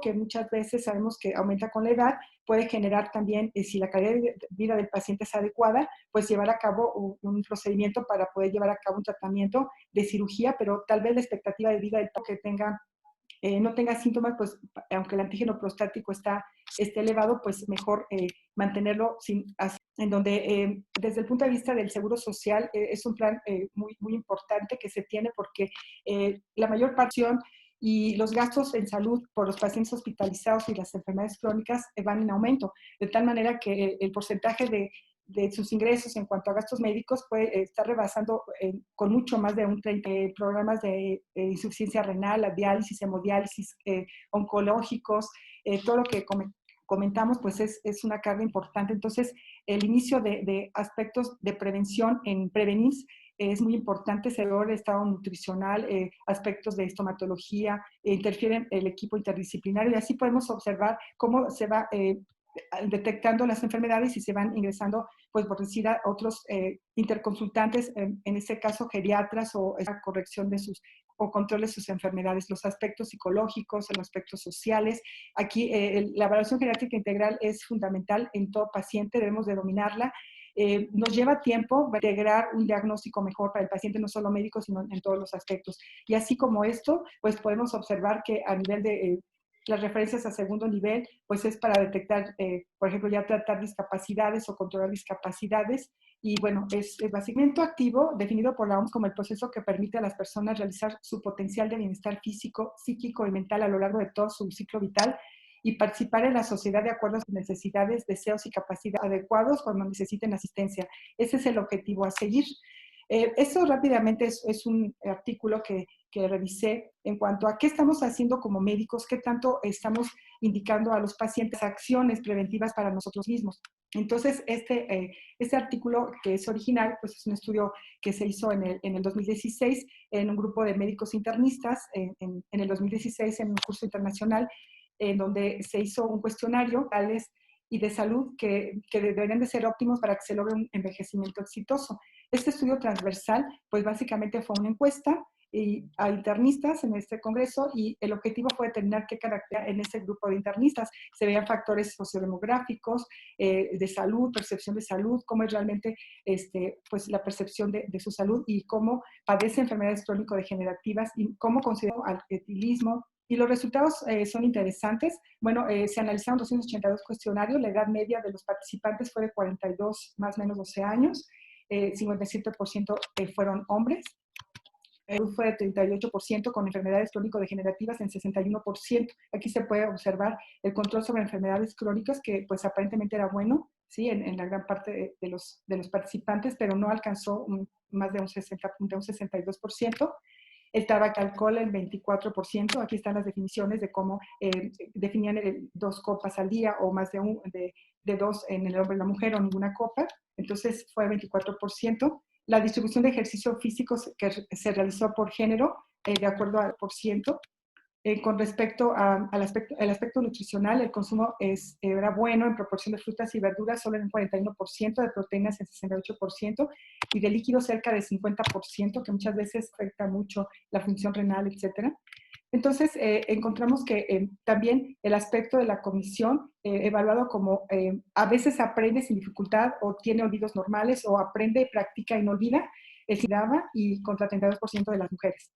que muchas veces sabemos que aumenta con la edad, puede generar también, si la calidad de vida del paciente es adecuada, pues llevar a cabo un procedimiento para poder llevar a cabo un tratamiento de cirugía, pero tal vez la expectativa de vida del que tenga no tenga síntomas, pues aunque el antígeno prostático esté elevado, pues mejor mantenerlo en donde desde el punto de vista del seguro social es un plan muy, muy importante que se tiene porque la mayor parte y los gastos en salud por los pacientes hospitalizados y las enfermedades crónicas van en aumento, de tal manera que el porcentaje de sus ingresos en cuanto a gastos médicos puede estar rebasando con mucho más de un 30 programas de insuficiencia renal, la diálisis, hemodiálisis, oncológicos, todo lo que comentamos, pues es una carga importante. Entonces, el inicio de aspectos de prevención en Prevenins es muy importante, se ve el estado nutricional, aspectos de estomatología, interfieren el equipo interdisciplinario y así podemos observar cómo se va detectando las enfermedades y se van ingresando, pues por decir, a otros interconsultantes, en este caso geriatras o esa corrección de sus o control de sus enfermedades, los aspectos psicológicos, los aspectos sociales. Aquí la evaluación geriátrica integral es fundamental en todo paciente, debemos de dominarla. Nos lleva tiempo integrar un diagnóstico mejor para el paciente, no solo médico, sino en todos los aspectos. Y así como esto, pues podemos observar que a nivel de las referencias a segundo nivel, pues es para detectar, por ejemplo, ya tratar discapacidades o controlar discapacidades. Y bueno, es básicamente activo, definido por la OMS como el proceso que permite a las personas realizar su potencial de bienestar físico, psíquico y mental a lo largo de todo su ciclo vital y participar en la sociedad de acuerdo a sus necesidades, deseos y capacidades adecuados cuando necesiten asistencia. Ese es el objetivo a seguir. Eso rápidamente es un artículo que revisé en cuanto a qué estamos haciendo como médicos, qué tanto estamos indicando a los pacientes acciones preventivas para nosotros mismos. Entonces, este artículo que es original, pues es un estudio que se hizo en el 2016 en un grupo de médicos internistas, en el 2016 en un curso internacional, en donde se hizo un cuestionario y de salud que deberían de ser óptimos para que se logre un envejecimiento exitoso. Este estudio transversal, pues básicamente fue una encuesta a internistas en este congreso y el objetivo fue determinar qué carácter en ese grupo de internistas. Se veían factores sociodemográficos, de salud, percepción de salud, cómo es realmente pues la percepción de su salud y cómo padece enfermedades crónico-degenerativas y cómo considera el etilismo. Y los resultados son interesantes. Bueno, se analizaron 282 cuestionarios, la edad media de los participantes fue de 42, más o menos 12 años, 57% fueron hombres, fue de 38% con enfermedades crónico-degenerativas en 61%. Aquí se puede observar el control sobre enfermedades crónicas que pues aparentemente era bueno, ¿sí? en la gran parte de los participantes, pero no alcanzó más de un 62%. El tabaco alcohol el 24%. Aquí están las definiciones de cómo definían 2 copas al día o más de 2 en el hombre y la mujer o ninguna copa. Entonces fue 24%. La distribución de ejercicio físico que se realizó por género, de acuerdo al por ciento. Con respecto al aspecto nutricional, el consumo era bueno en proporción de frutas y verduras, solo en un 41%, de proteínas en 68% y de líquidos cerca del 50%, que muchas veces afecta mucho la función renal, etc. Entonces, encontramos que también el aspecto de la cognición, evaluado como a veces aprende sin dificultad o tiene olvidos normales o aprende, practica y no olvida, es y contra 32% de las mujeres.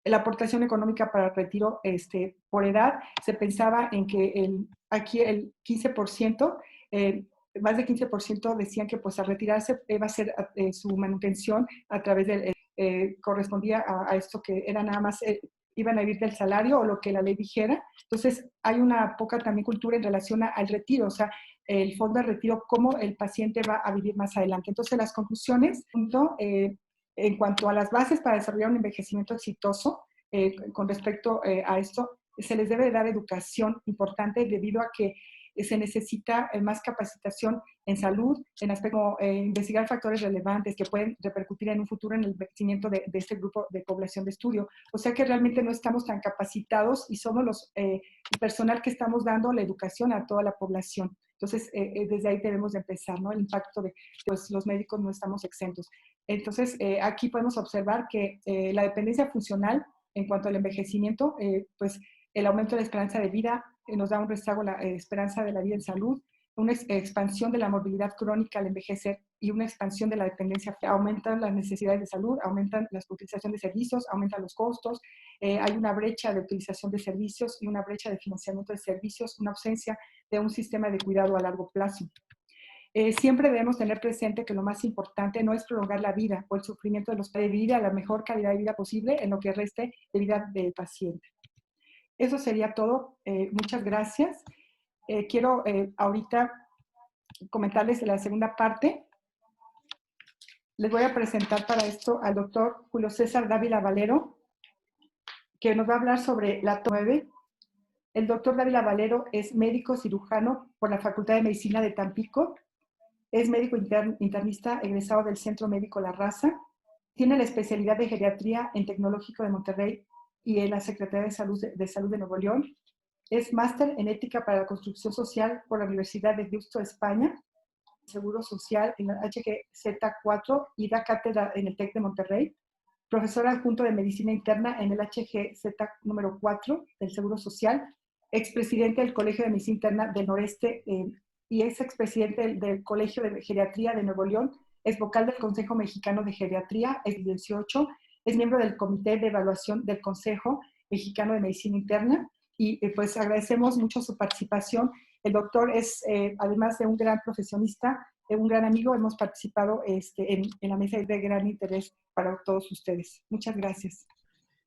La aportación económica para el retiro por edad, se pensaba en que aquí el 15%, más del 15% decían que pues al retirarse iba a ser su manutención a través del, correspondía a esto que era nada más, iban a vivir del salario o lo que la ley dijera. Entonces hay una poca también cultura en relación al retiro, o sea, el fondo de retiro, cómo el paciente va a vivir más adelante. Entonces las conclusiones, en cuanto a las bases para desarrollar un envejecimiento exitoso, con respecto a esto, se les debe dar educación importante debido a que se necesita más capacitación en salud, en aspecto como investigar factores relevantes que pueden repercutir en un futuro en el envejecimiento de este grupo de población de estudio. O sea que realmente no estamos tan capacitados y somos el personal que estamos dando la educación a toda la población. Entonces, desde ahí debemos de empezar, ¿no? El impacto de pues, los médicos no estamos exentos. Entonces, aquí podemos observar que la dependencia funcional en cuanto al envejecimiento, pues el aumento de la esperanza de vida nos da un rezago la esperanza de la vida en salud, una expansión de la morbilidad crónica al envejecer y una expansión de la dependencia. Aumentan las necesidades de salud, aumentan la utilización de servicios, aumentan los costos, hay una brecha de utilización de servicios y una brecha de financiamiento de servicios, una ausencia de un sistema de cuidado a largo plazo. Siempre debemos tener presente que lo más importante no es prolongar la vida o el sufrimiento de los pacientes, vivir a la mejor calidad de vida posible en lo que reste de vida del paciente. Eso sería todo. Muchas gracias. Quiero ahorita comentarles la segunda parte. Les voy a presentar para esto al doctor Julio César Dávila Valero, que nos va a hablar sobre la 9. El doctor Dávila Valero es médico cirujano por la Facultad de Medicina de Tampico. Es médico internista egresado del Centro Médico La Raza. Tiene la especialidad de geriatría en Tecnológico de Monterrey y en la Secretaría de Salud de Nuevo León. Es máster en ética para la construcción social por la Universidad de Deusto, España. Seguro Social en la HGZ4 y da cátedra en el TEC de Monterrey. Profesor adjunto de Medicina Interna en el HGZ número 4 del Seguro Social. Expresidente del Colegio de Medicina Interna del Noreste y es expresidente del Colegio de Geriatría de Nuevo León. Es vocal del Consejo Mexicano de Geriatría, es 18. Es miembro del Comité de Evaluación del Consejo Mexicano de Medicina Interna. Y pues agradecemos mucho su participación. El doctor es, además de un gran profesionista, un gran amigo, hemos participado en la mesa de gran interés para todos ustedes. Muchas gracias.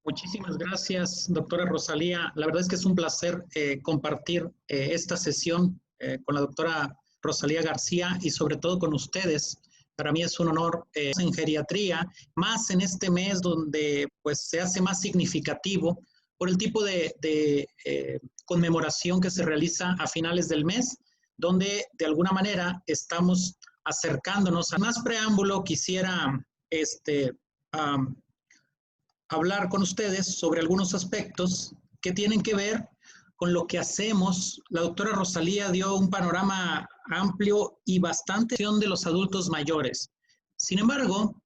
Muchísimas gracias, doctora Rosalía. La verdad es que es un placer compartir esta sesión con la doctora Rosalía García y sobre todo con ustedes. Para mí es un honor en geriatría, más en este mes donde pues, se hace más significativo por el tipo de conmemoración que se realiza a finales del mes, donde de alguna manera estamos acercándonos. A más preámbulo, quisiera hablar con ustedes sobre algunos aspectos que tienen que ver con lo que hacemos. La doctora Rosalía dio un panorama amplio y bastante de los adultos mayores. Sin embargo,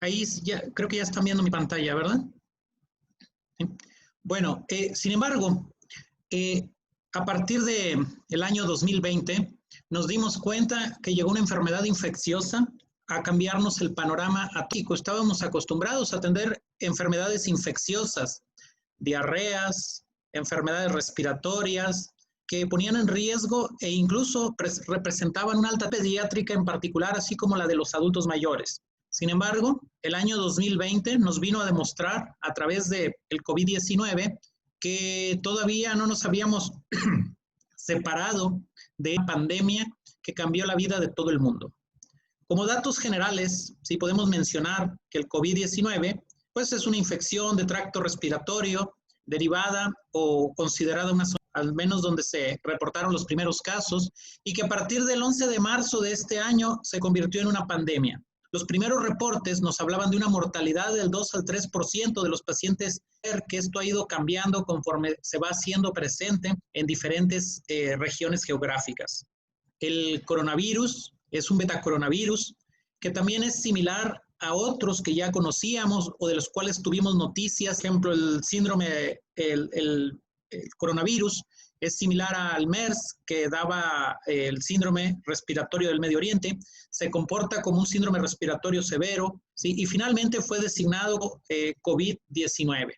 ahí ya, creo que ya están viendo mi pantalla, ¿verdad? ¿Sí? Bueno, sin embargo, a partir del año 2020, nos dimos cuenta que llegó una enfermedad infecciosa a cambiarnos el panorama atípico. Estábamos acostumbrados a atender enfermedades infecciosas, diarreas, enfermedades respiratorias, que ponían en riesgo e incluso representaban una alta pediátrica en particular, así como la de los adultos mayores. Sin embargo, el año 2020 nos vino a demostrar a través del COVID-19 que todavía no nos habíamos separado de una pandemia que cambió la vida de todo el mundo. Como datos generales, sí podemos mencionar que el COVID-19 pues es una infección de tracto respiratorio derivada o considerada una zona, al menos donde se reportaron los primeros casos, y que a partir del 11 de marzo de este año se convirtió en una pandemia. Los primeros reportes nos hablaban de una mortalidad del 2 al 3% de los pacientes, que esto ha ido cambiando conforme se va haciendo presente en diferentes regiones geográficas. El coronavirus es un betacoronavirus que también es similar a otros que ya conocíamos o de los cuales tuvimos noticias. Por ejemplo, el síndrome, el coronavirus es similar al MERS, que daba el síndrome respiratorio del Medio Oriente. Se comporta como un síndrome respiratorio severo, ¿sí? Y finalmente fue designado COVID-19.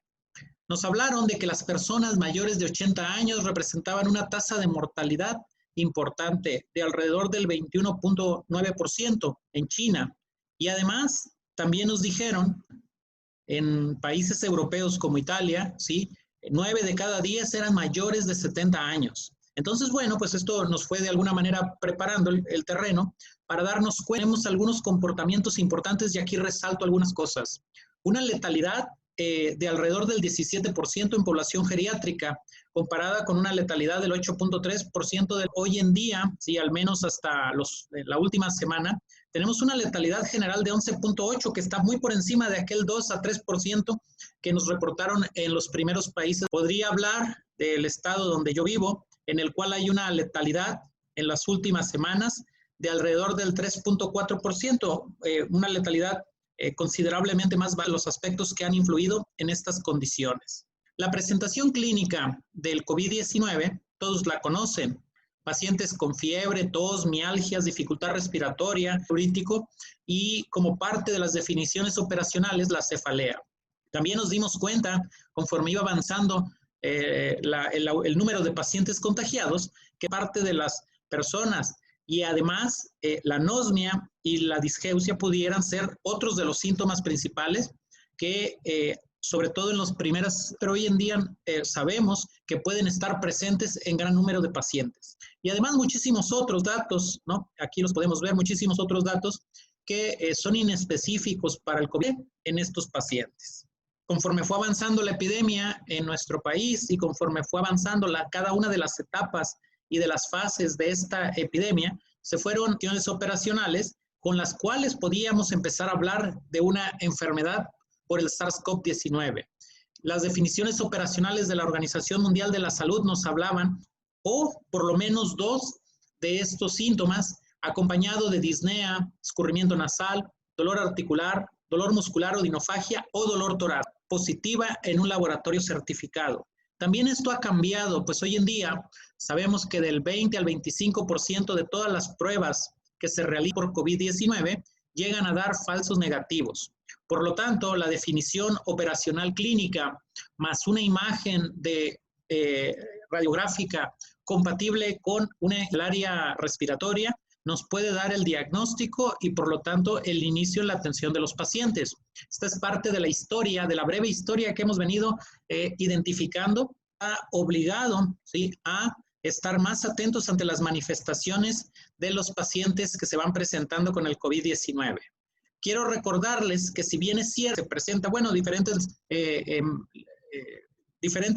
Nos hablaron de que las personas mayores de 80 años representaban una tasa de mortalidad importante de alrededor del 21.9% en China. Y además, también nos dijeron, en países europeos como Italia, ¿sí? 9 de cada 10 eran mayores de 70 años. Entonces, bueno, pues esto nos fue de alguna manera preparando el terreno para darnos cuenta. Tenemos algunos comportamientos importantes y aquí resalto algunas cosas. Una letalidad de alrededor del 17% en población geriátrica, comparada con una letalidad del 8.3% de hoy en día, sí, al menos hasta la última semana, tenemos una letalidad general de 11.8%, que está muy por encima de aquel 2 a 3% que nos reportaron en los primeros países. Podría hablar del estado donde yo vivo, en el cual hay una letalidad en las últimas semanas de alrededor del 3.4%, una letalidad considerablemente más los aspectos que han influido en estas condiciones. La presentación clínica del COVID-19, todos la conocen. Pacientes con fiebre, tos, mialgias, dificultad respiratoria, neurítico y como parte de las definiciones operacionales, la cefalea. También nos dimos cuenta, conforme iba avanzando el número de pacientes contagiados, que parte de las personas y además la anosmia y la disgeusia pudieran ser otros de los síntomas principales que sobre todo en los primeros, pero hoy en día sabemos que pueden estar presentes en gran número de pacientes. Y además muchísimos otros datos, ¿no? Aquí los podemos ver, muchísimos otros datos que son inespecíficos para el COVID en estos pacientes. Conforme fue avanzando la epidemia en nuestro país y conforme fue avanzando cada una de las etapas y de las fases de esta epidemia, se fueron acciones operacionales con las cuales podíamos empezar a hablar de una enfermedad por el SARS-CoV-19. Las definiciones operacionales de la Organización Mundial de la Salud nos hablaban, o por lo menos 2 de estos síntomas, acompañado de disnea, escurrimiento nasal, dolor articular, dolor muscular o dinofagia o dolor torácico, positiva en un laboratorio certificado. También esto ha cambiado, pues hoy en día sabemos que del 20 al 25% de todas las pruebas que se realizan por COVID-19 llegan a dar falsos negativos. Por lo tanto, la definición operacional clínica más una imagen radiográfica compatible con el área respiratoria nos puede dar el diagnóstico y por lo tanto el inicio en la atención de los pacientes. Esta es parte de la historia, de la breve historia que hemos venido identificando, ha obligado, ¿sí?, a estar más atentos ante las manifestaciones de los pacientes que se van presentando con el COVID-19. Quiero recordarles que si bien es cierto, se presenta, bueno, diferente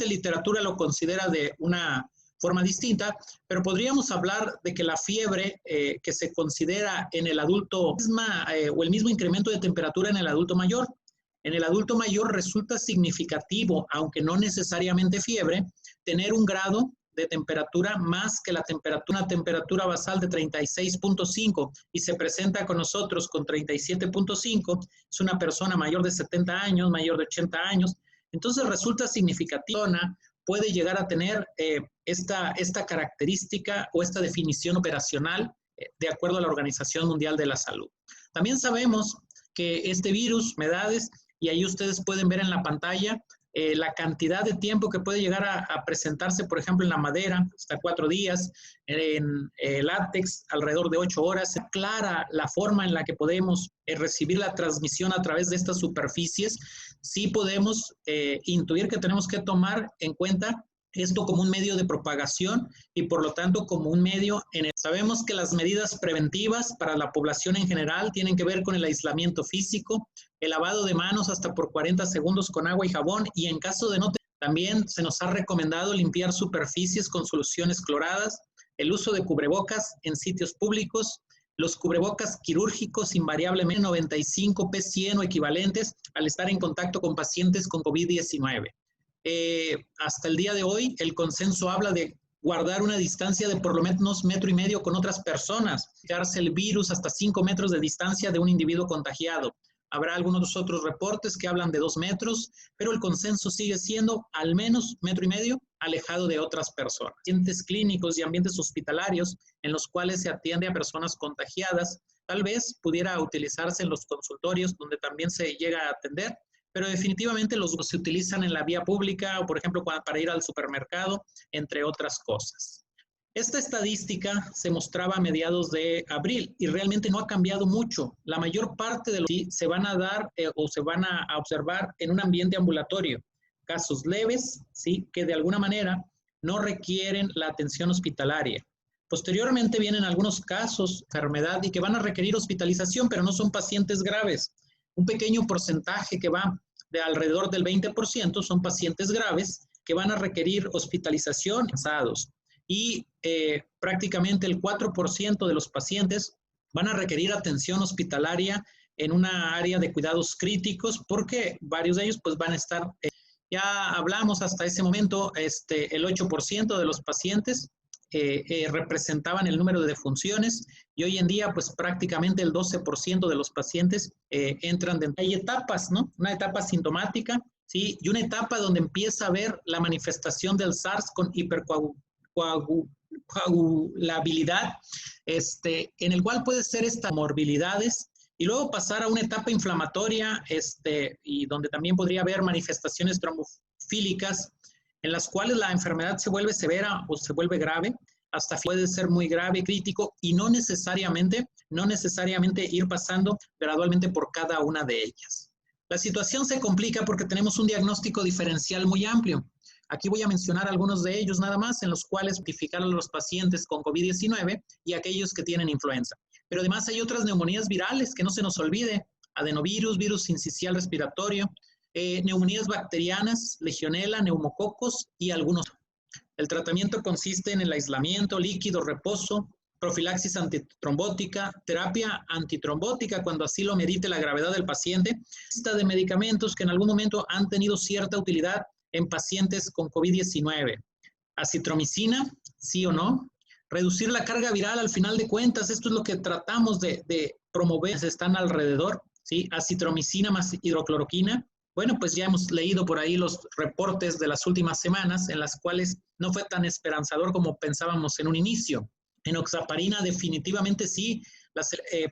literatura lo considera de una forma distinta, pero podríamos hablar de que la fiebre que se considera en el adulto o el mismo incremento de temperatura en el adulto mayor. En el adulto mayor resulta significativo, aunque no necesariamente fiebre, tener un grado de temperatura más que una temperatura basal de 36.5 y se presenta con nosotros con 37.5, es una persona mayor de 70 años, mayor de 80 años, entonces resulta significativo, puede llegar a tener esta característica o esta definición operacional de acuerdo a la Organización Mundial de la Salud. También sabemos que este virus, enfermedades, y ahí ustedes pueden ver en la pantalla la cantidad de tiempo que puede llegar a presentarse, por ejemplo, en la madera, hasta 4 días, en látex, alrededor de 8 horas. Clara la forma en la que podemos recibir la transmisión a través de estas superficies. Sí podemos intuir que tenemos que tomar en cuenta esto como un medio de propagación y por lo tanto como un medio sabemos que las medidas preventivas para la población en general tienen que ver con el aislamiento físico, el lavado de manos hasta por 40 segundos con agua y jabón y en caso de no también se nos ha recomendado limpiar superficies con soluciones cloradas, el uso de cubrebocas en sitios públicos, los cubrebocas quirúrgicos invariablemente 95 P100 o equivalentes al estar en contacto con pacientes con COVID-19. Hasta el día de hoy, el consenso habla de guardar una distancia de por lo menos 1,5 metros con otras personas, darse el virus hasta 5 metros de distancia de un individuo contagiado. Habrá algunos otros reportes que hablan de 2 metros, pero el consenso sigue siendo al menos 1,5 metros alejado de otras personas. Ambientes clínicos y ambientes hospitalarios en los cuales se atiende a personas contagiadas, tal vez pudiera utilizarse en los consultorios donde también se llega a atender, pero definitivamente los se utilizan en la vía pública o, por ejemplo, para ir al supermercado, entre otras cosas. Esta estadística se mostraba a mediados de abril y realmente no ha cambiado mucho. La mayor parte de los se van a dar o se van a observar en un ambiente ambulatorio. Casos leves, ¿sí?, que de alguna manera no requieren la atención hospitalaria. Posteriormente vienen algunos casos de enfermedad y que van a requerir hospitalización, pero no son pacientes graves. Un pequeño porcentaje que va de alrededor del 20% son pacientes graves que van a requerir hospitalización avanzados y prácticamente el 4% de los pacientes van a requerir atención hospitalaria en una área de cuidados críticos porque varios de ellos pues van a estar, ya hablamos hasta ese momento, el 8% de los pacientes representaban el número de defunciones y hoy en día pues prácticamente el 12% de los pacientes entran dentro. Hay etapas, ¿no? Una etapa sintomática, ¿sí? Y una etapa donde empieza a ver la manifestación del SARS con hipercoagulabilidad, en el cual puede ser estas morbilidades y luego pasar a una etapa inflamatoria y donde también podría haber manifestaciones trombofílicas en las cuales la enfermedad se vuelve severa o se vuelve grave, hasta puede ser muy grave, crítico, y no necesariamente ir pasando gradualmente por cada una de ellas. La situación se complica porque tenemos un diagnóstico diferencial muy amplio. Aquí voy a mencionar algunos de ellos nada más, en los cuales identificar a los pacientes con COVID-19 y aquellos que tienen influenza. Pero además hay otras neumonías virales, que no se nos olvide, adenovirus, virus sincicial respiratorio, neumonías bacterianas, legionela, neumococos y algunos. El tratamiento consiste en el aislamiento, líquido, reposo, profilaxis antitrombótica, terapia antitrombótica cuando así lo merite la gravedad del paciente, lista de medicamentos que en algún momento han tenido cierta utilidad en pacientes con COVID-19. Acitromicina, sí o no. Reducir la carga viral al final de cuentas, esto es lo que tratamos de promover, están alrededor, ¿sí? Acitromicina más hidrocloroquina. Bueno, pues ya hemos leído por ahí los reportes de las últimas semanas en las cuales no fue tan esperanzador como pensábamos en un inicio. Enoxaparina definitivamente sí,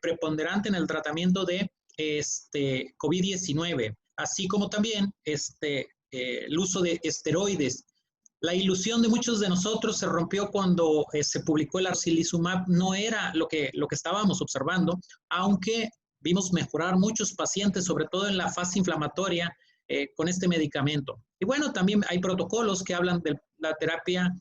preponderante en el tratamiento de COVID-19, así como también el uso de esteroides. La ilusión de muchos de nosotros se rompió cuando se publicó el arcilizumab, no era lo que estábamos observando, aunque vimos mejorar muchos pacientes, sobre todo en la fase inflamatoria, con este medicamento. Y bueno, también hay protocolos que hablan de la terapia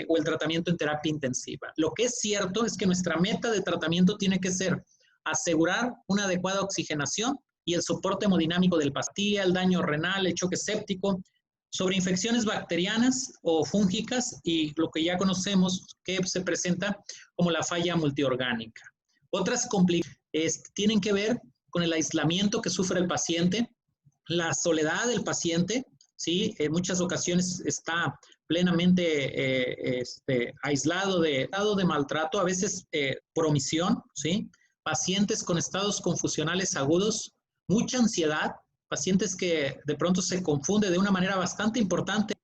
o el tratamiento en terapia intensiva. Lo que es cierto es que nuestra meta de tratamiento tiene que ser asegurar una adecuada oxigenación y el soporte hemodinámico del paciente, el daño renal, el choque séptico, sobre infecciones bacterianas o fúngicas y lo que ya conocemos que se presenta como la falla multiorgánica. Otras complicaciones tienen que ver con el aislamiento que sufre el paciente, la soledad del paciente, ¿sí? En muchas ocasiones está plenamente aislado de maltrato, a veces por omisión, ¿sí? Pacientes con estados confusionales agudos, mucha ansiedad, pacientes que de pronto se confunde de una manera bastante importante,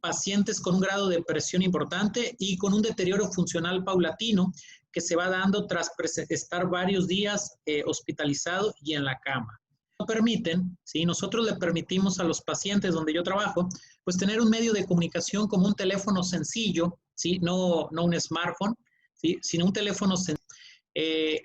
pacientes con un grado de presión importante y con un deterioro funcional paulatino que se va dando tras estar varios días hospitalizado y en la cama. No permiten, ¿sí? Nosotros le permitimos a los pacientes donde yo trabajo, pues tener un medio de comunicación como un teléfono sencillo, ¿sí? No un smartphone, ¿sí? Sino un teléfono sencillo.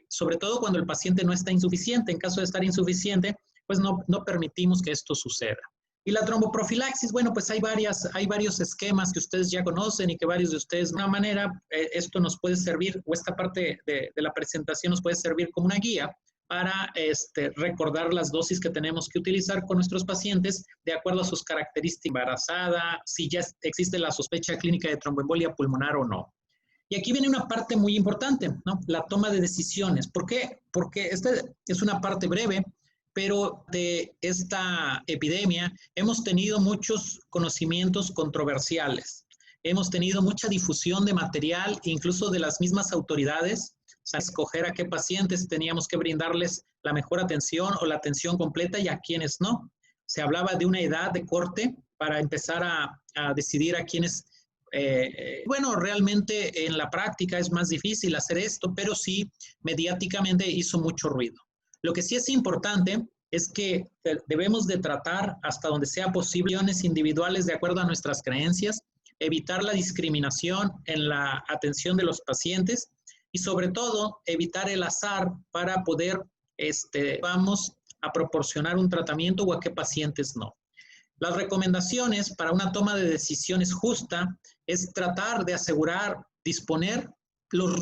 Sobre todo cuando el paciente no está insuficiente. En caso de estar insuficiente, pues no permitimos que esto suceda. Y la tromboprofilaxis, bueno, pues hay varios esquemas que ustedes ya conocen y que varios de ustedes, de una manera, esto nos puede servir, o esta parte de la presentación nos puede servir como una guía para recordar las dosis que tenemos que utilizar con nuestros pacientes de acuerdo a sus características, embarazada, si ya existe la sospecha clínica de tromboembolia pulmonar o no. Y aquí viene una parte muy importante, ¿no? La toma de decisiones. ¿Por qué? Porque esta es una parte breve, pero de esta epidemia hemos tenido muchos conocimientos controversiales. Hemos tenido mucha difusión de material, incluso de las mismas autoridades, a escoger a qué pacientes teníamos que brindarles la mejor atención o la atención completa y a quienes no. Se hablaba de una edad de corte para empezar a decidir a quienes. Bueno, realmente en la práctica es más difícil hacer esto, pero sí mediáticamente hizo mucho ruido. Lo que sí es importante es que debemos de tratar hasta donde sea posible individuales de acuerdo a nuestras creencias, evitar la discriminación en la atención de los pacientes y sobre todo evitar el azar para poder, vamos a proporcionar un tratamiento o a qué pacientes no. Las recomendaciones para una toma de decisiones justa es tratar de asegurar, disponer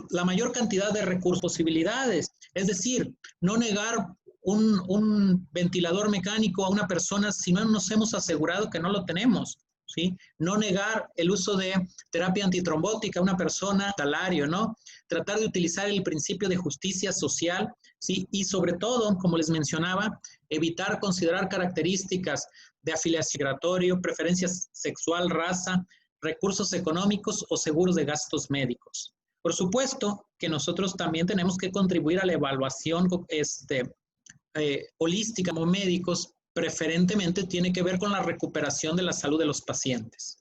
la mayor cantidad de recursos, posibilidades. Es decir, no negar un ventilador mecánico a una persona si no nos hemos asegurado que no lo tenemos, ¿sí? No negar el uso de terapia antitrombótica a una persona, talario, ¿no? Tratar de utilizar el principio de justicia social, ¿sí? Y sobre todo, como les mencionaba, evitar considerar características de afiliación migratoria, preferencia sexual, raza, recursos económicos o seguros de gastos médicos. Por supuesto que nosotros también tenemos que contribuir a la evaluación holística como médicos, preferentemente tiene que ver con la recuperación de la salud de los pacientes.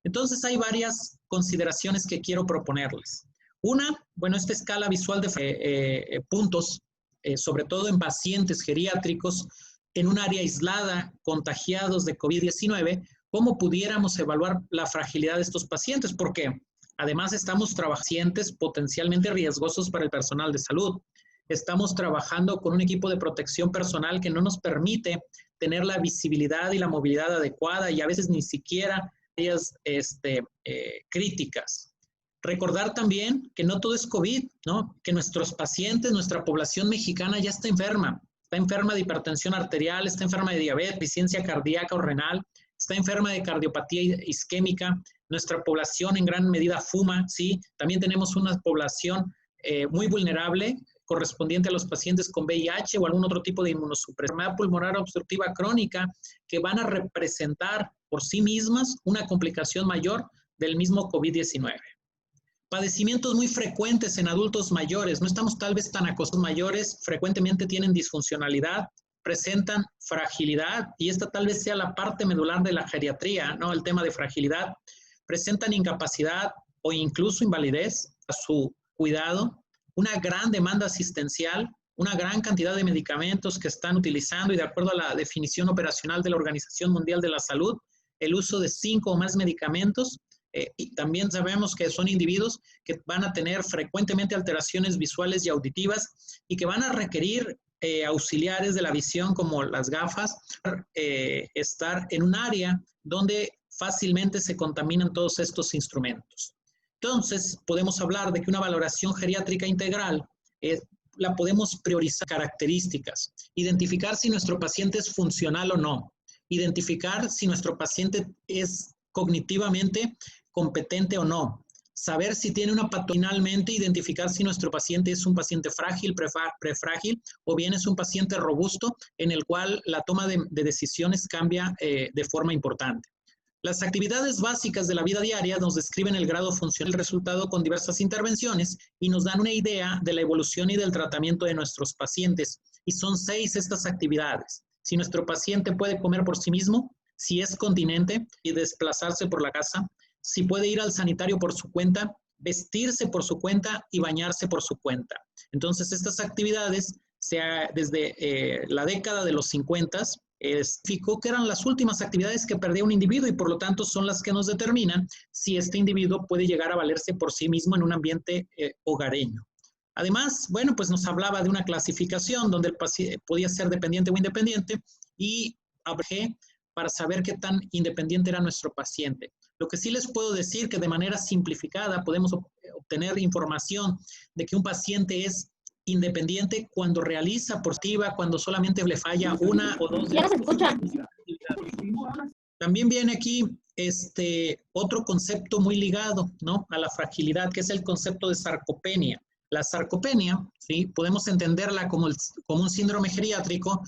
Entonces hay varias consideraciones que quiero proponerles. Una, bueno, esta escala visual de puntos, sobre todo en pacientes geriátricos, en un área aislada, contagiados de COVID-19, ¿cómo pudiéramos evaluar la fragilidad de estos pacientes? Porque además estamos trabajando pacientes potencialmente riesgosos para el personal de salud. Estamos trabajando con un equipo de protección personal que no nos permite tener la visibilidad y la movilidad adecuada y a veces ni siquiera ellas críticas. Recordar también que no todo es COVID, ¿no? Que nuestros pacientes, nuestra población mexicana ya está enferma de hipertensión arterial, está enferma de diabetes, deficiencia cardíaca o renal, está enferma de cardiopatía isquémica, nuestra población en gran medida fuma, ¿sí? También tenemos una población muy vulnerable correspondiente a los pacientes con VIH o algún otro tipo de inmunosupresión, enfermedad pulmonar obstructiva crónica, que van a representar por sí mismas una complicación mayor del mismo COVID-19. Padecimientos muy frecuentes en adultos mayores, no estamos tal vez tan acostumbrados, mayores frecuentemente tienen disfuncionalidad, presentan fragilidad, y esta tal vez sea la parte medular de la geriatría, ¿no? El tema de fragilidad, presentan incapacidad o incluso invalidez a su cuidado, una gran demanda asistencial, una gran cantidad de medicamentos que están utilizando y de acuerdo a la definición operacional de la Organización Mundial de la Salud, el uso de 5 o más medicamentos. Y también sabemos que son individuos que van a tener frecuentemente alteraciones visuales y auditivas y que van a requerir auxiliares de la visión como las gafas, estar en un área donde fácilmente se contaminan todos estos instrumentos. Entonces, podemos hablar de que una valoración geriátrica integral la podemos priorizar características, identificar si nuestro paciente es funcional o no, identificar si nuestro paciente es cognitivamente competente o no, saber si tiene una patología, finalmente identificar si nuestro paciente es un paciente frágil, prefrágil, o bien es un paciente robusto en el cual la toma de decisiones cambia de forma importante. Las actividades básicas de la vida diaria nos describen el grado funcional del resultado con diversas intervenciones y nos dan una idea de la evolución y del tratamiento de nuestros pacientes. Y son 6 estas actividades. Si nuestro paciente puede comer por sí mismo, si es continente y desplazarse por la casa, si puede ir al sanitario por su cuenta, vestirse por su cuenta y bañarse por su cuenta. Entonces, estas actividades, desde la década de los 50, fijó que eran las últimas actividades que perdía un individuo y por lo tanto son las que nos determinan si este individuo puede llegar a valerse por sí mismo en un ambiente hogareño. Además, bueno, pues nos hablaba de una clasificación donde el paciente podía ser dependiente o independiente y hablé para saber qué tan independiente era nuestro paciente. Lo que sí les puedo decir que de manera simplificada podemos obtener información de que un paciente es independiente cuando realiza por activa, cuando solamente le falla una o dos. Ya no se escucha. También viene aquí otro concepto muy ligado, ¿no?, a la fragilidad, que es el concepto de sarcopenia. La sarcopenia, ¿sí?, podemos entenderla como un síndrome geriátrico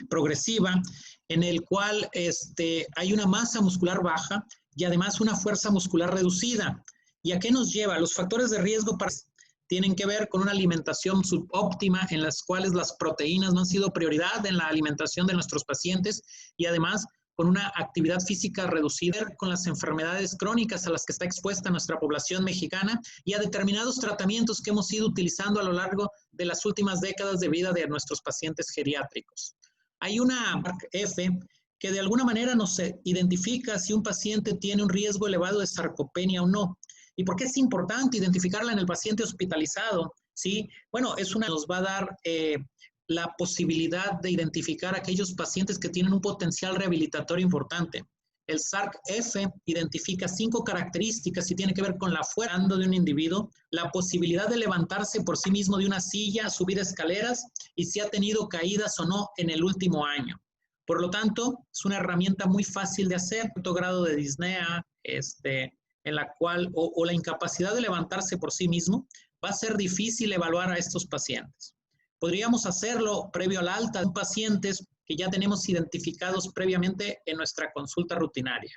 progresiva, en el cual hay una masa muscular baja y además una fuerza muscular reducida. ¿Y a qué nos lleva? Los factores de riesgo tienen que ver con una alimentación subóptima en las cuales las proteínas no han sido prioridad en la alimentación de nuestros pacientes y además con una actividad física reducida, con las enfermedades crónicas a las que está expuesta nuestra población mexicana y a determinados tratamientos que hemos ido utilizando a lo largo de las últimas décadas de vida de nuestros pacientes geriátricos. Hay una F que de alguna manera nos identifica si un paciente tiene un riesgo elevado de sarcopenia o no. ¿Y por qué es importante identificarla en el paciente hospitalizado? ¿Sí? Bueno, nos va a dar la posibilidad de identificar aquellos pacientes que tienen un potencial rehabilitatorio importante. El SARC-F identifica 5 características y tiene que ver con la fuerza de un individuo, la posibilidad de levantarse por sí mismo de una silla, subir escaleras y si ha tenido caídas o no en el último año. Por lo tanto, es una herramienta muy fácil de hacer, alto grado de disnea, en la cual, o la incapacidad de levantarse por sí mismo, va a ser difícil evaluar a estos pacientes. Podríamos hacerlo previo al alta de pacientes que ya tenemos identificados previamente en nuestra consulta rutinaria.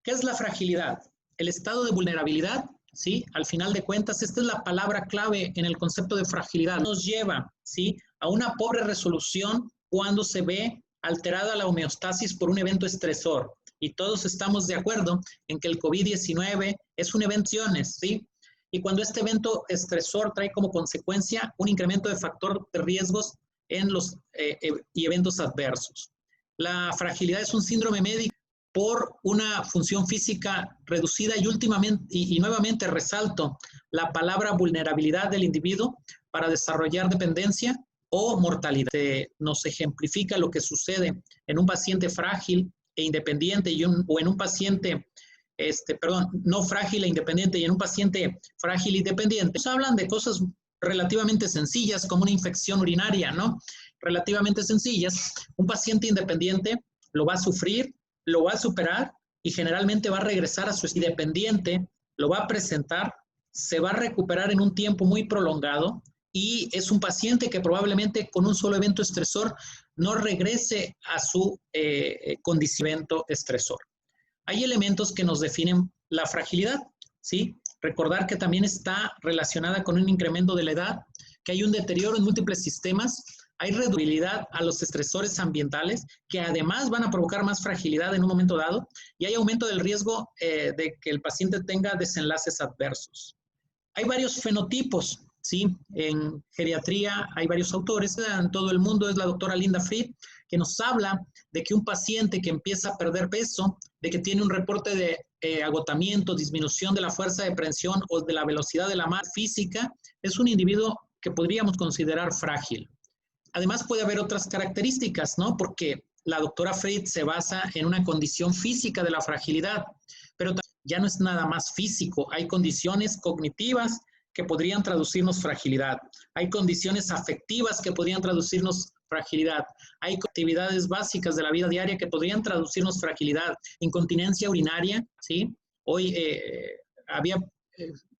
¿Qué es la fragilidad? El estado de vulnerabilidad, ¿sí? Al final de cuentas, esta es la palabra clave en el concepto de fragilidad. Nos lleva, ¿sí?, a una pobre resolución cuando se ve alterada la homeostasis por un evento estresor. Y todos estamos de acuerdo en que el COVID-19 es un evento, ¿sí? Y cuando este evento estresor trae como consecuencia un incremento de factor de riesgos en los y eventos adversos. La fragilidad es un síndrome médico por una función física reducida y nuevamente resalto la palabra vulnerabilidad del individuo para desarrollar dependencia o mortalidad. Nos ejemplifica lo que sucede en un paciente frágil e independiente o en un paciente, no frágil e independiente y en un paciente frágil y dependiente. Nos hablan de cosas relativamente sencillas como una infección urinaria, ¿no? Relativamente sencillas. Un paciente independiente lo va a sufrir, lo va a superar y generalmente va a regresar a su independiente, lo va a presentar, se va a recuperar en un tiempo muy prolongado y es un paciente que probablemente con un solo evento estresor no regrese a su condicionamiento estresor. Hay elementos que nos definen la fragilidad, ¿sí? Recordar que también está relacionada con un incremento de la edad, que hay un deterioro en múltiples sistemas, hay reducibilidad a los estresores ambientales que además van a provocar más fragilidad en un momento dado y hay aumento del riesgo de que el paciente tenga desenlaces adversos. Hay varios fenotipos, ¿sí? En geriatría hay varios autores en todo el mundo, es la doctora Linda Fried, que nos habla de que un paciente que empieza a perder peso, de que tiene un reporte de agotamiento, disminución de la fuerza de presión o de la velocidad de la masa física, es un individuo que podríamos considerar frágil. Además puede haber otras características, ¿no? Porque la doctora Fried se basa en una condición física de la fragilidad, pero ya no es nada más físico, hay condiciones cognitivas que podrían traducirnos fragilidad, hay condiciones afectivas que podrían traducirnos fragilidad, hay actividades básicas de la vida diaria que podrían traducirnos fragilidad, incontinencia urinaria, ¿sí? Hoy había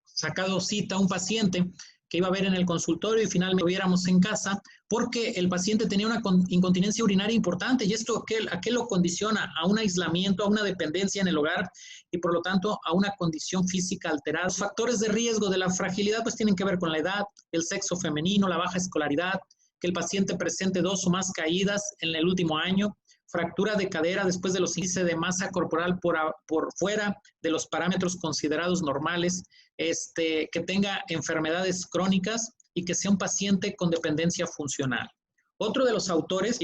sacado cita a un paciente que iba a ver en el consultorio y finalmente lo viéramos en casa porque el paciente tenía una incontinencia urinaria importante y esto ¿a qué lo condiciona? A un aislamiento, a una dependencia en el hogar y por lo tanto a una condición física alterada. Los factores de riesgo de la fragilidad pues tienen que ver con la edad, el sexo femenino, la baja escolaridad, que el paciente presente 2 o más caídas en el último año, fractura de cadera después de los índices de masa corporal por fuera de los parámetros considerados normales, que tenga enfermedades crónicas y que sea un paciente con dependencia funcional. Otro de los autores,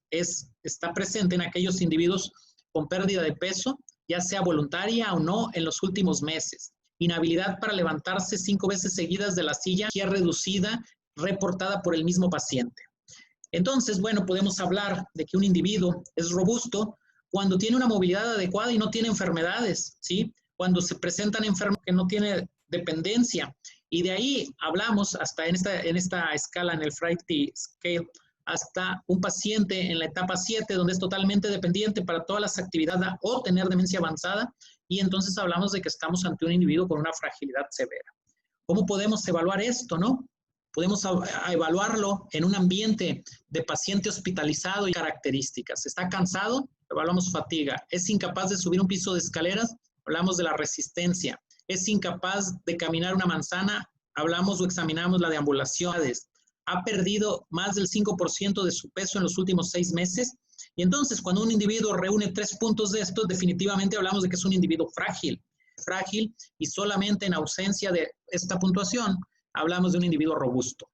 está presente en aquellos individuos con pérdida de peso, ya sea voluntaria o no, en los últimos meses. Inhabilidad para levantarse 5 veces seguidas de la silla, ya reducida, reportada por el mismo paciente. Entonces, bueno, podemos hablar de que un individuo es robusto cuando tiene una movilidad adecuada y no tiene enfermedades, ¿sí? Cuando se presentan enfermos que no tiene dependencia. Y de ahí hablamos hasta en esta escala, en el Fright Scale, hasta un paciente en la etapa 7, donde es totalmente dependiente para todas las actividades o tener demencia avanzada. Y entonces hablamos de que estamos ante un individuo con una fragilidad severa. ¿Cómo podemos evaluar esto, no? Podemos evaluarlo en un ambiente de paciente hospitalizado y características. ¿Está cansado? Evaluamos fatiga. ¿Es incapaz de subir un piso de escaleras? Hablamos de la resistencia. ¿Es incapaz de caminar una manzana? Hablamos o examinamos la deambulación. ¿Ha perdido más del 5% de su peso en los últimos 6 meses? Y entonces, cuando un individuo reúne 3 puntos de estos, definitivamente hablamos de que es un individuo frágil. Frágil y solamente en ausencia de esta puntuación, hablamos de un individuo robusto.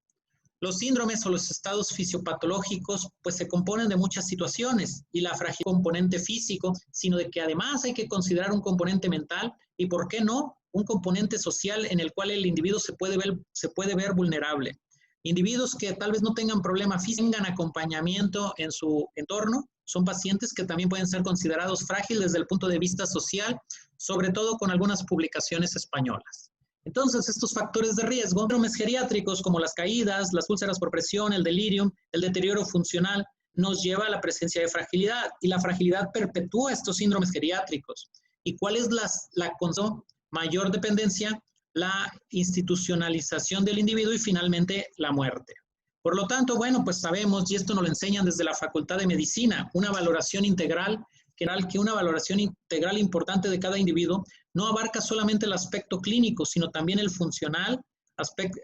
Los síndromes o los estados fisiopatológicos pues se componen de muchas situaciones y la fragilidad no es un componente físico, sino de que además hay que considerar un componente mental y, ¿por qué no?, un componente social en el cual el individuo se puede ver vulnerable. Individuos que tal vez no tengan problema físico, tengan acompañamiento en su entorno, son pacientes que también pueden ser considerados frágiles desde el punto de vista social, sobre todo con algunas publicaciones españolas. Entonces, estos factores de riesgo, síndromes geriátricos como las caídas, las úlceras por presión, el delirium, el deterioro funcional, nos lleva a la presencia de fragilidad y la fragilidad perpetúa estos síndromes geriátricos. ¿Y cuál es la mayor dependencia? La institucionalización del individuo y finalmente la muerte. Por lo tanto, bueno, pues sabemos, y esto nos lo enseñan desde la Facultad de Medicina, una valoración integral que una valoración integral importante de cada individuo no abarca solamente el aspecto clínico, sino también el funcional,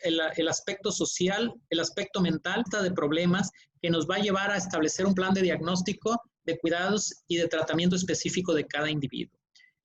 el aspecto social, el aspecto mental de problemas que nos va a llevar a establecer un plan de diagnóstico, de cuidados y de tratamiento específico de cada individuo.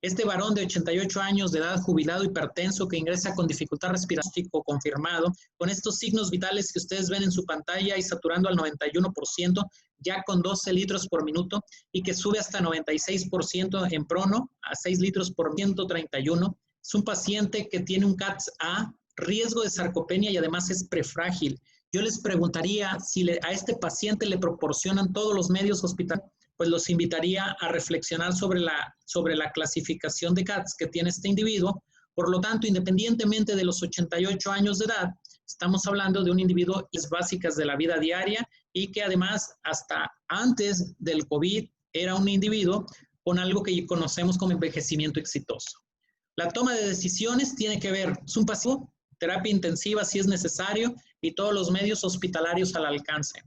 Este varón de 88 años de edad, jubilado, hipertenso, que ingresa con dificultad respiratoria confirmado, con estos signos vitales que ustedes ven en su pantalla y saturando al 91%, ya con 12 litros por minuto, y que sube hasta 96% en prono, a 6 litros por 131. Es un paciente que tiene un CATS-A, riesgo de sarcopenia y además es prefrágil. Yo les preguntaría si a este paciente le proporcionan todos los medios hospitalarios, pues los invitaría a reflexionar sobre la clasificación de CATS que tiene este individuo. Por lo tanto, independientemente de los 88 años de edad, estamos hablando de un individuo básicas de la vida diaria y que además hasta antes del COVID era un individuo con algo que conocemos como envejecimiento exitoso. La toma de decisiones tiene que ver, es un pasivo, terapia intensiva si es necesario y todos los medios hospitalarios al alcance.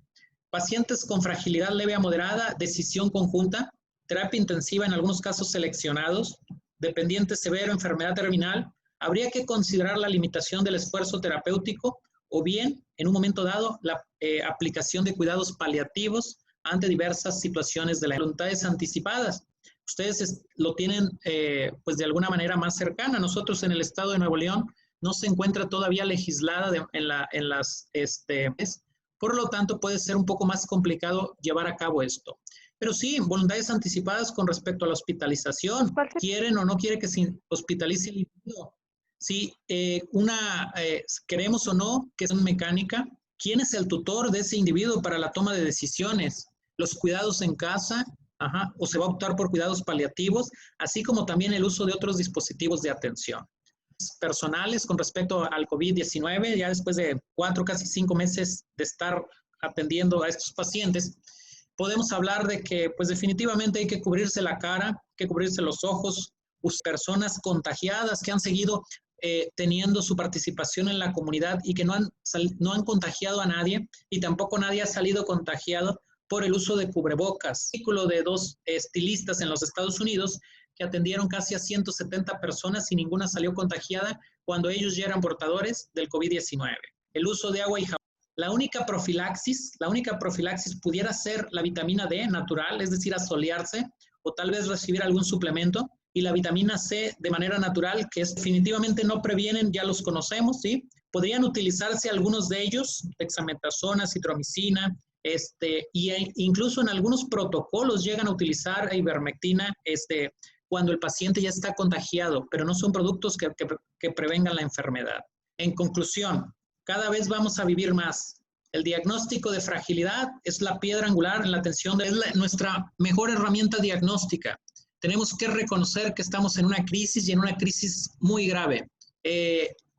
Pacientes con fragilidad leve a moderada, decisión conjunta, terapia intensiva en algunos casos seleccionados, dependiente severo, enfermedad terminal, habría que considerar la limitación del esfuerzo terapéutico o bien, en un momento dado, la aplicación de cuidados paliativos ante diversas situaciones de las voluntades anticipadas. Ustedes lo tienen, pues de alguna manera más cercana. Nosotros en el estado de Nuevo León no se encuentra todavía legislada en las por lo tanto, puede ser un poco más complicado llevar a cabo esto. Pero sí, voluntades anticipadas con respecto a la hospitalización. ¿Quieren o no quiere que se hospitalice el individuo? Si queremos o no que sea mecánica, ¿quién es el tutor de ese individuo para la toma de decisiones? ¿Los cuidados en casa? ¿O se va a optar por cuidados paliativos? Así como también el uso de otros dispositivos de atención personales con respecto al COVID-19, ya después de 4, casi 5 meses de estar atendiendo a estos pacientes, podemos hablar de que pues definitivamente hay que cubrirse la cara, hay que cubrirse los ojos, personas contagiadas que han seguido teniendo su participación en la comunidad y que no han contagiado a nadie y tampoco nadie ha salido contagiado por el uso de cubrebocas. Un artículo de 2 estilistas en los Estados Unidos que atendieron casi a 170 personas y ninguna salió contagiada cuando ellos ya eran portadores del COVID-19. El uso de agua y jabón. La única profilaxis pudiera ser la vitamina D natural, es decir, asolearse o tal vez recibir algún suplemento, y la vitamina C de manera natural, que definitivamente no previenen, ya los conocemos, ¿sí? Podrían utilizarse algunos de ellos, dexametasona, citromicina, incluso en algunos protocolos llegan a utilizar ivermectina, cuando el paciente ya está contagiado, pero no son productos que prevengan la enfermedad. En conclusión, cada vez vamos a vivir más. El diagnóstico de fragilidad es la piedra angular en la atención, nuestra mejor herramienta diagnóstica. Tenemos que reconocer que estamos en una crisis y en una crisis muy grave.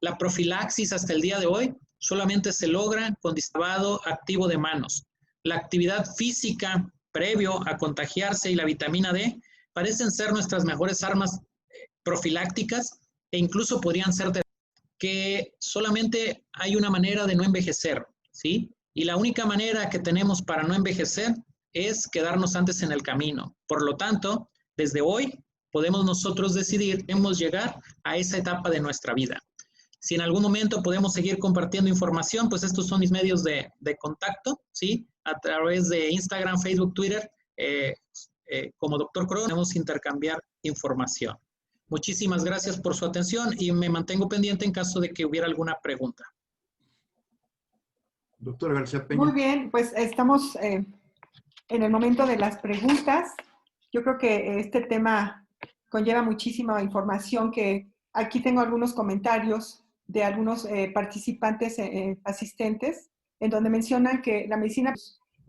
La profilaxis hasta el día de hoy solamente se logra con lavado activo de manos. La actividad física previo a contagiarse y la vitamina D parecen ser nuestras mejores armas profilácticas e incluso podrían ser que solamente hay una manera de no envejecer, ¿sí? Y la única manera que tenemos para no envejecer es quedarnos antes en el camino. Por lo tanto, desde hoy podemos nosotros decidir, debemos llegar a esa etapa de nuestra vida. Si en algún momento podemos seguir compartiendo información, pues estos son mis medios de contacto, ¿sí? A través de Instagram, Facebook, Twitter, como Dr. Crohn, podemos intercambiar información. Muchísimas gracias por su atención y me mantengo pendiente en caso de que hubiera alguna pregunta. Doctora García Peña. Muy bien, pues estamos en el momento de las preguntas. Yo creo que este tema conlleva muchísima información, que aquí tengo algunos comentarios de algunos participantes asistentes, en donde mencionan que la medicina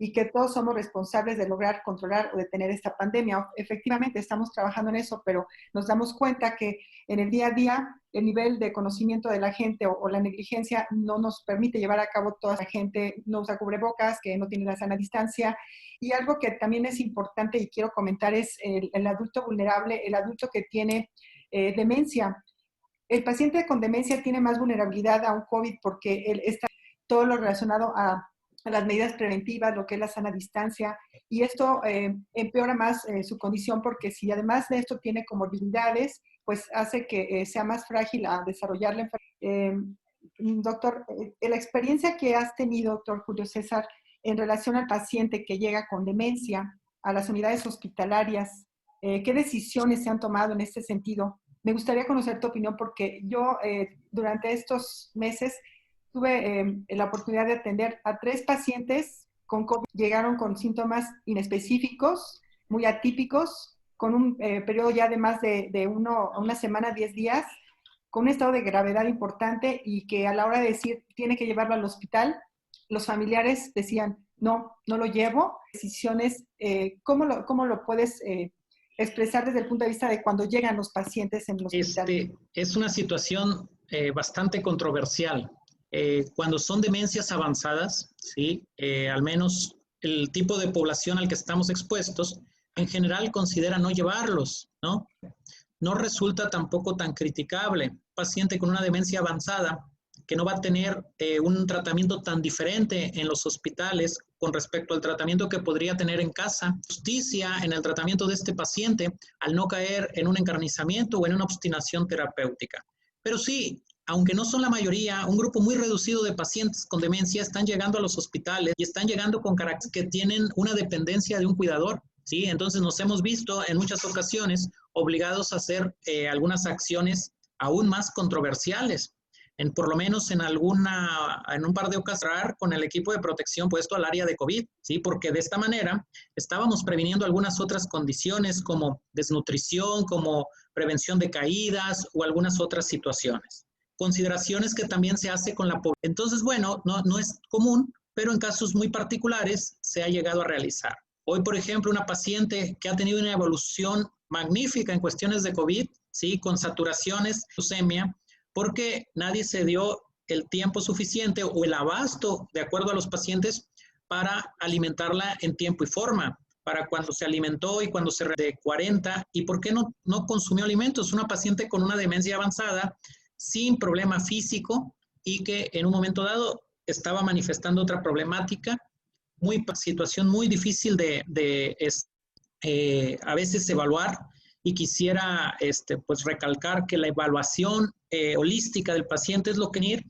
y que todos somos responsables de lograr controlar o detener esta pandemia. Efectivamente, estamos trabajando en eso, pero nos damos cuenta que en el día a día el nivel de conocimiento de la gente o la negligencia no nos permite llevar a cabo. Toda la gente no usa cubrebocas, que no tiene la sana distancia. Y algo que también es importante y quiero comentar es el adulto vulnerable, el adulto que tiene demencia. El paciente con demencia tiene más vulnerabilidad a un COVID porque él está todo lo relacionado a las medidas preventivas, lo que es la sana distancia, y esto empeora más su condición porque si además de esto tiene comorbilidades, pues hace que sea más frágil a desarrollar la enfermedad. Doctor, la experiencia que has tenido, doctor Julio César, en relación al paciente que llega con demencia a las unidades hospitalarias, ¿qué decisiones se han tomado en este sentido? Me gustaría conocer tu opinión porque yo durante estos meses tuve la oportunidad de atender a 3 pacientes con COVID. Llegaron con síntomas inespecíficos, muy atípicos, con un periodo ya de más de una semana, 10 días, con un estado de gravedad importante y que a la hora de decir tiene que llevarlo al hospital, los familiares decían, no, no lo llevo. Decisiones, ¿cómo lo puedes expresar desde el punto de vista de cuando llegan los pacientes en el hospital? Es una situación bastante controversial. Cuando son demencias avanzadas, ¿sí? Al menos el tipo de población al que estamos expuestos, en general considera no llevarlos, ¿no? No resulta tampoco tan criticable. Un paciente con una demencia avanzada que no va a tener un tratamiento tan diferente en los hospitales con respecto al tratamiento que podría tener en casa. Justicia en el tratamiento de este paciente al no caer en un encarnizamiento o en una obstinación terapéutica. Pero sí, aunque no son la mayoría, un grupo muy reducido de pacientes con demencia están llegando a los hospitales y están llegando con características que tienen una dependencia de un cuidador. ¿Sí? Entonces nos hemos visto en muchas ocasiones obligados a hacer algunas acciones aún más controversiales. Por lo menos en un par de ocasiones con el equipo de protección puesto al área de COVID, ¿sí? Porque de esta manera estábamos previniendo algunas otras condiciones como desnutrición, como prevención de caídas o algunas otras situaciones. Consideraciones que también se hace con la población. Entonces, bueno, no es común, pero en casos muy particulares se ha llegado a realizar. Hoy, por ejemplo, una paciente que ha tenido una evolución magnífica en cuestiones de COVID, ¿sí? Con saturaciones, leucemia, porque nadie se dio el tiempo suficiente o el abasto, de acuerdo a los pacientes, para alimentarla en tiempo y forma, para cuando se alimentó y cuando se de 40, y por qué no consumió alimentos. Una paciente con una demencia avanzada, sin problema físico y que en un momento dado estaba manifestando otra problemática, situación muy difícil de a veces evaluar, y quisiera pues recalcar que la evaluación holística del paciente es lo que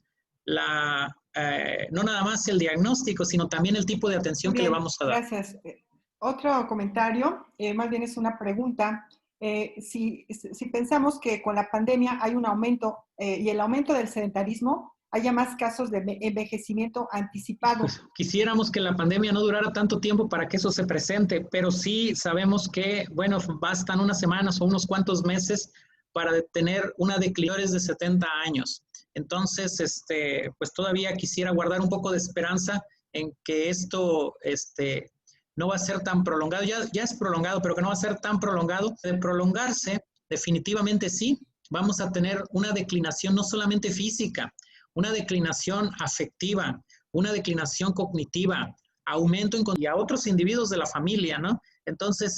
no nada más el diagnóstico, sino también el tipo de atención que le vamos a dar. Gracias. Otro comentario, más bien es una pregunta. Si pensamos que con la pandemia hay un aumento y el aumento del sedentarismo, haya más casos de envejecimiento anticipado. Pues quisiéramos que la pandemia no durara tanto tiempo para que eso se presente, pero sí sabemos que, bueno, bastan unas semanas o unos cuantos meses para tener una declinación de 70 años. Entonces, pues todavía quisiera guardar un poco de esperanza en que esto no va a ser tan prolongado. Ya es prolongado, pero que no va a ser tan prolongado. De prolongarse, definitivamente sí, vamos a tener una declinación no solamente física, una declinación afectiva, una declinación cognitiva, aumento y a otros individuos de la familia, ¿no? Entonces,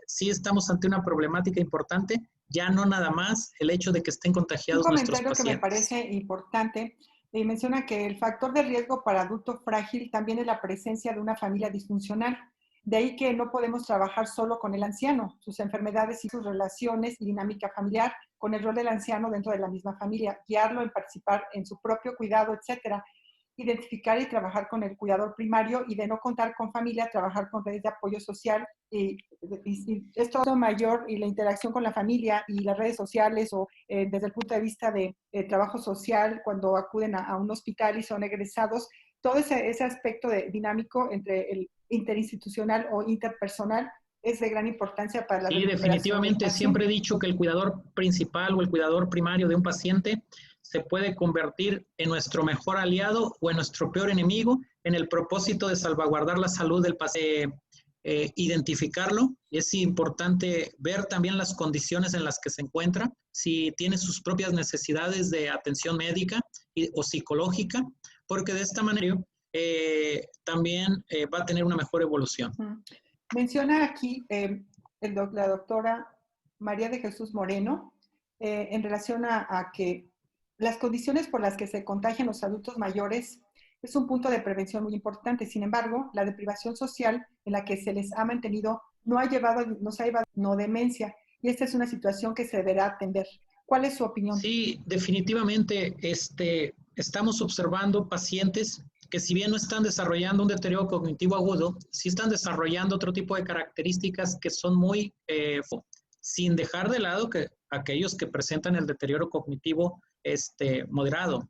sí estamos ante una problemática importante, ya no nada más el hecho de que estén contagiados nuestros pacientes. Un comentario que me parece importante, menciona que el factor de riesgo para adulto frágil también es la presencia de una familia disfuncional. De ahí que no podemos trabajar solo con el anciano, sus enfermedades y sus relaciones y dinámica familiar, con el rol del anciano dentro de la misma familia, guiarlo en participar en su propio cuidado, etcétera. Identificar y trabajar con el cuidador primario y de no contar con familia, trabajar con redes de apoyo social y esto mayor y la interacción con la familia y las redes sociales o desde el punto de vista de trabajo social cuando acuden a un hospital y son egresados, todo ese aspecto dinámico entre el interinstitucional o interpersonal es de gran importancia para la recuperación. Sí, definitivamente. Siempre he dicho que el cuidador principal o el cuidador primario de un paciente se puede convertir en nuestro mejor aliado o en nuestro peor enemigo en el propósito de salvaguardar la salud del paciente. Identificarlo, es importante ver también las condiciones en las que se encuentra, si tiene sus propias necesidades de atención médica o psicológica, porque de esta manera también va a tener una mejor evolución. Menciona aquí la doctora María de Jesús Moreno en relación a que las condiciones por las que se contagian los adultos mayores Es un punto de prevención muy importante. Sin embargo, la deprivación social en la que se les ha mantenido no ha llevado, nos ha llevado a no demencia. Y esta es una situación que se deberá atender. ¿Cuál es su opinión? Sí, definitivamente estamos observando pacientes que si bien no están desarrollando un deterioro cognitivo agudo, sí están desarrollando otro tipo de características que son muy, sin dejar de lado que aquellos que presentan el deterioro cognitivo moderado.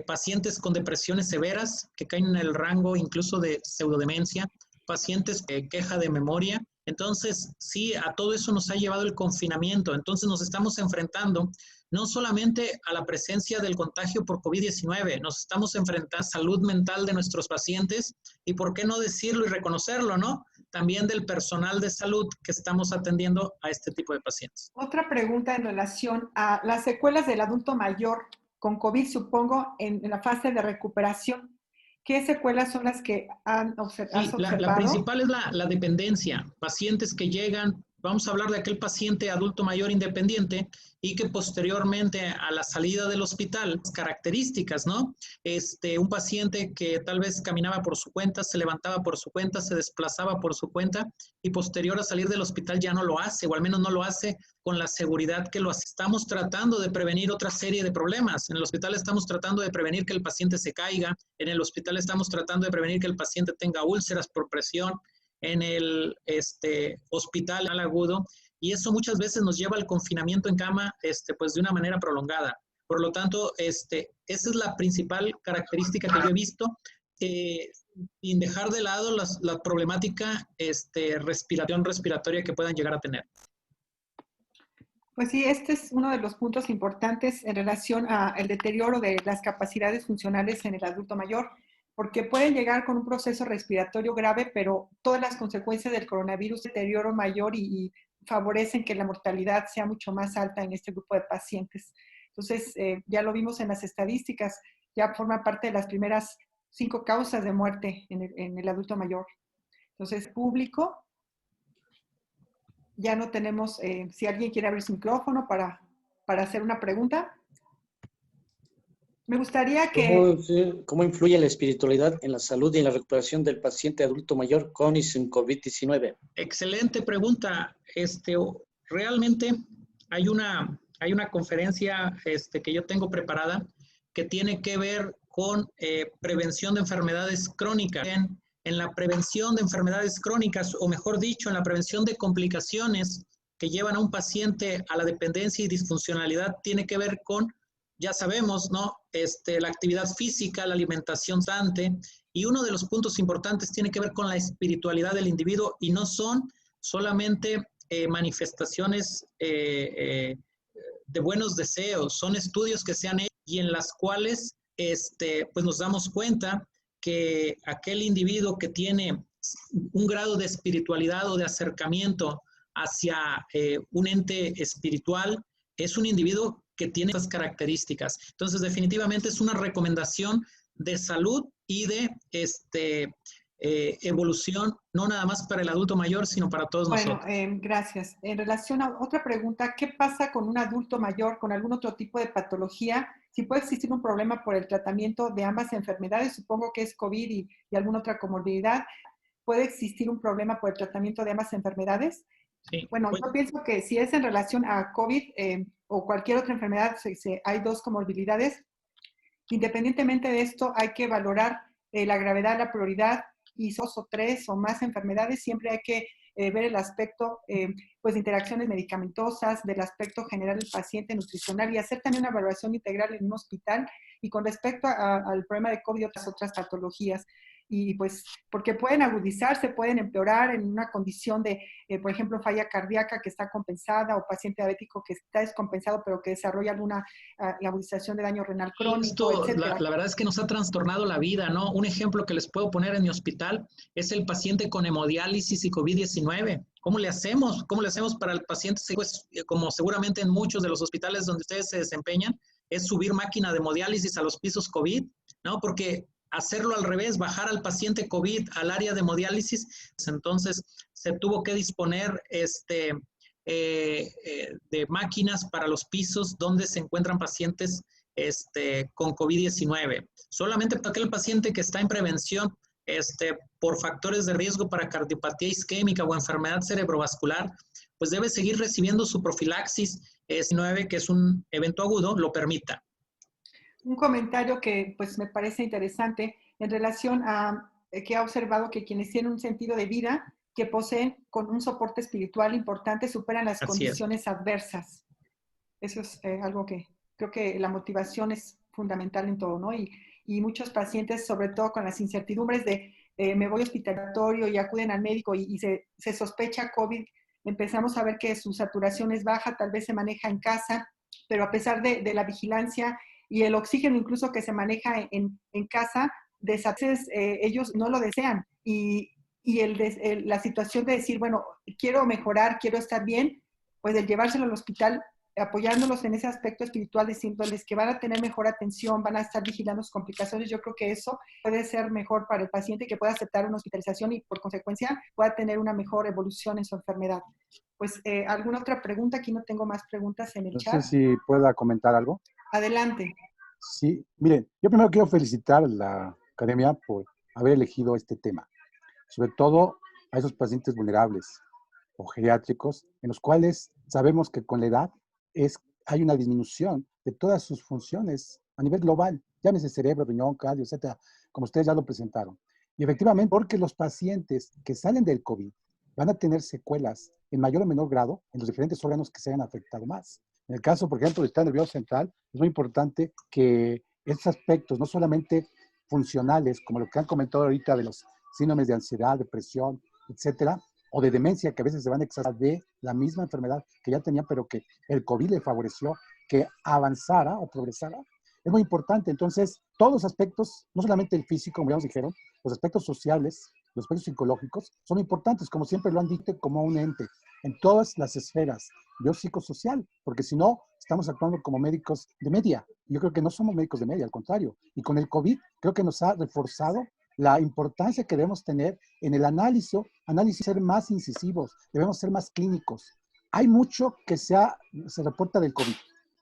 Pacientes con depresiones severas que caen en el rango incluso de pseudodemencia, pacientes que queja de memoria. Entonces, sí, a todo eso nos ha llevado el confinamiento. Entonces, nos estamos enfrentando no solamente a la presencia del contagio por COVID-19, nos estamos enfrentando a la salud mental de nuestros pacientes y, ¿por qué no decirlo y reconocerlo, no? También del personal de salud que estamos atendiendo a este tipo de pacientes. Otra pregunta en relación a las secuelas del adulto mayor con COVID, supongo, en la fase de recuperación. ¿Qué secuelas son las que has Sí, observado? la principal es la dependencia. Pacientes que llegan, vamos a hablar de aquel paciente adulto mayor independiente y que posteriormente a la salida del hospital, características, ¿no? Un paciente que tal vez caminaba por su cuenta, se levantaba por su cuenta, se desplazaba por su cuenta y posterior a salir del hospital ya no lo hace, o al menos no lo hace con la seguridad que lo hace. Estamos tratando de prevenir otra serie de problemas. En el hospital estamos tratando de prevenir que el paciente se caiga, en el hospital estamos tratando de prevenir que el paciente tenga úlceras por presión, en el hospital al agudo, y eso muchas veces nos lleva al confinamiento en cama pues de una manera prolongada. Por lo tanto, esa es la principal característica que yo he visto, sin dejar de lado la problemática respiratoria que puedan llegar a tener. Pues sí, este es uno de los puntos importantes en relación al deterioro de las capacidades funcionales en el adulto mayor, porque pueden llegar con un proceso respiratorio grave, pero todas las consecuencias del coronavirus, deterioro mayor y favorecen que la mortalidad sea mucho más alta en este grupo de pacientes. Entonces, ya lo vimos en las estadísticas, ya forma parte de las primeras 5 causas de muerte en el adulto mayor. Entonces, público, ya no tenemos, si alguien quiere abrir su micrófono para hacer una pregunta. Me gustaría que... ¿Cómo influye la espiritualidad en la salud y en la recuperación del paciente adulto mayor con y sin COVID-19? Excelente pregunta. Realmente hay una conferencia que yo tengo preparada que tiene que ver con prevención de enfermedades crónicas. En la prevención de enfermedades crónicas, o mejor dicho, en la prevención de complicaciones que llevan a un paciente a la dependencia y disfuncionalidad, tiene que ver con, ya sabemos, ¿no? La actividad física, la alimentación constante, y uno de los puntos importantes tiene que ver con la espiritualidad del individuo, y no son solamente manifestaciones de buenos deseos, son estudios que se han hecho y en las cuales pues nos damos cuenta que aquel individuo que tiene un grado de espiritualidad o de acercamiento hacia un ente espiritual es un individuo que tiene esas características. Entonces, definitivamente es una recomendación de salud y de evolución, no nada más para el adulto mayor, sino para todos nosotros. Gracias. En relación a otra pregunta, ¿qué pasa con un adulto mayor con algún otro tipo de patología? Si puede existir un problema por el tratamiento de ambas enfermedades, supongo que es COVID y alguna otra comorbilidad, ¿puede existir un problema por el tratamiento de ambas enfermedades? Sí. Bueno, yo pienso que si es en relación a COVID o cualquier otra enfermedad, hay 2 comorbilidades. Independientemente de esto, hay que valorar la gravedad, la prioridad, y 2 o 3 o más enfermedades, siempre hay que ver el aspecto pues de interacciones medicamentosas, del aspecto general del paciente, nutricional, y hacer también una evaluación integral en un hospital. Y con respecto al problema de COVID y otras patologías, y pues porque pueden agudizarse, pueden empeorar en una condición de, por ejemplo, falla cardíaca que está compensada, o paciente diabético que está descompensado pero que desarrolla alguna agudización de daño renal crónico, etcétera. La verdad es que nos ha trastornado la vida, ¿no? Un ejemplo que les puedo poner en mi hospital es el paciente con hemodiálisis y COVID-19. ¿Cómo le hacemos? ¿Cómo le hacemos para el paciente? Pues, como seguramente en muchos de los hospitales donde ustedes se desempeñan, es subir máquina de hemodiálisis a los pisos COVID, ¿no? Porque hacerlo al revés, bajar al paciente COVID al área de hemodiálisis, entonces se tuvo que disponer de máquinas para los pisos donde se encuentran pacientes con COVID-19. Solamente para aquel paciente que está en prevención por factores de riesgo para cardiopatía isquémica o enfermedad cerebrovascular, pues debe seguir recibiendo su profilaxis 9, que es un evento agudo, lo permita. Un comentario que pues me parece interesante en relación a que ha observado que quienes tienen un sentido de vida que poseen con un soporte espiritual importante superan las condiciones adversas. Eso es algo que creo que la motivación es fundamental en todo, ¿no? Y muchos pacientes, sobre todo con las incertidumbres de me voy hospitalatorio y acuden al médico y se sospecha COVID, empezamos a ver que su saturación es baja, tal vez se maneja en casa, pero a pesar de la vigilancia y el oxígeno incluso que se maneja en casa, ellos no lo desean. Y la situación de decir, bueno, quiero mejorar, quiero estar bien, pues el llevárselo al hospital, apoyándolos en ese aspecto espiritual, diciéndoles que van a tener mejor atención, van a estar vigilando sus complicaciones. Yo creo que eso puede ser mejor para el paciente, que pueda aceptar una hospitalización y por consecuencia pueda tener una mejor evolución en su enfermedad. Pues, ¿alguna otra pregunta? Aquí no tengo más preguntas en el chat. No sé si pueda comentar algo. Adelante. Sí, miren, yo primero quiero felicitar a la academia por haber elegido este tema, sobre todo a esos pacientes vulnerables o geriátricos, en los cuales sabemos que con la edad hay una disminución de todas sus funciones a nivel global, llámese cerebro, riñón, cardio, etcétera, como ustedes ya lo presentaron. Y efectivamente, porque los pacientes que salen del COVID van a tener secuelas en mayor o menor grado en los diferentes órganos que se hayan afectado más. En el caso, por ejemplo, del sistema nervioso central, es muy importante que estos aspectos, no solamente funcionales, como lo que han comentado ahorita de los síndromes de ansiedad, depresión, etcétera, o de demencia, que a veces se van a exacerbar de la misma enfermedad que ya tenían, pero que el COVID le favoreció que avanzara o progresara, es muy importante. Entonces, todos los aspectos, no solamente el físico, como ya nos dijeron, los aspectos sociales, los aspectos psicológicos, son importantes, como siempre lo han dicho, como un ente, en todas las esferas, biopsicosocial, porque si no, estamos actuando como médicos de media. Yo creo que no somos médicos de media, al contrario. Y con el COVID, creo que nos ha reforzado la importancia que debemos tener en el análisis, ser más incisivos, debemos ser más clínicos. Hay mucho que se reporta del COVID.